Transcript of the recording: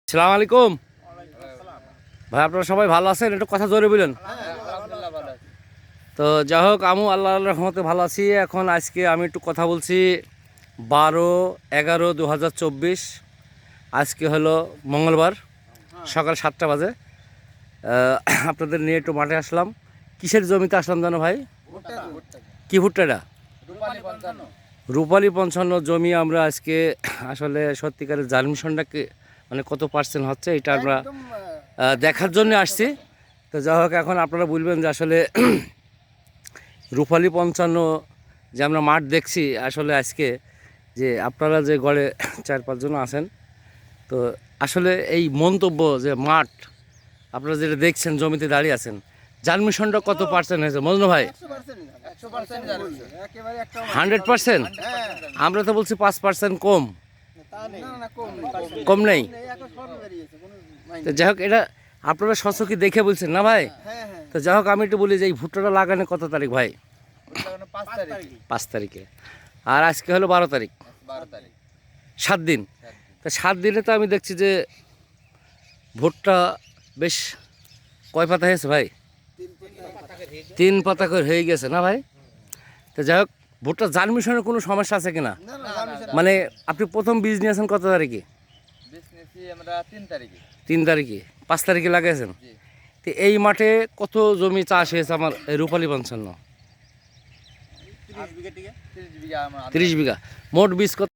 আসসালামু আলাইকুম ভাই, আপনারা সবাই ভালো আছেন? একটু কথা জোরে বলেন। তো যাই হোক, আমি আল্লাহর রহমতে ভালো আছি। এখন আজকে আমি একটু কথা বলছি 12/11/2024। আজকে হলো মঙ্গলবার, সকাল 7টা বাজে। আপনাদের নিয়ে একটু মাঠে আসলাম। কিসের জমিতে আসলাম জানো ভাই? কি ভুট্টাটা? রূপালী 55 জমি। আমরা আজকে আসলে সত্যিকারের জার্মিশনটাকে মানে কত পার্সেন্ট হচ্ছে এটা আমরা দেখার জন্য আসছি। তো যাই হোক, এখন আপনারা বলবেন যে আসলে রূপালী 55 যে আমরা মাঠ দেখছি আসলে আজকে, যে আপনারা যে গড়ে 4-5 জন আছেন, তো আসলে এই মন্তব্য যে মাঠ আপনারা যেটা দেখছেন জমিতে দাঁড়িয়ে আছেন, জার্মিশনটা কত পার্সেন্ট হয়েছে মজনু ভাই? 100%? আমরা তো বলছি 5% কম। কম নেই? তো যাই হোক, এটা আপনারা সচক্ষে দেখে বলছেন না ভাই? তো যাই হোক, আমি একটু বলি যে এই ভুট্টাটা লাগানো কত তারিখ ভাই? 5 তারিখে। আর আজকে হলো 12 তারিখ। 7 দিন। তো 7 দিনে তো আমি দেখছি যে ভুট্টা বেশ কয় পাতা হয়েছে ভাই? 3 পাতা করে হয়ে গেছে না ভাই? তো যাই হোক, ভুট্টা জার্মিশনের কোনো সমস্যা আছে কিনা? মানে আপনি প্রথম বীজ নিয়েছেন কত তারিখে? 3 তারিখে। 5 তারিখে লাগাইছেন? তো এই মাঠে কত জমি চাষ হয়েছে আমার এই রূপালী 55? 30 বিঘা। মোট বীজ কত?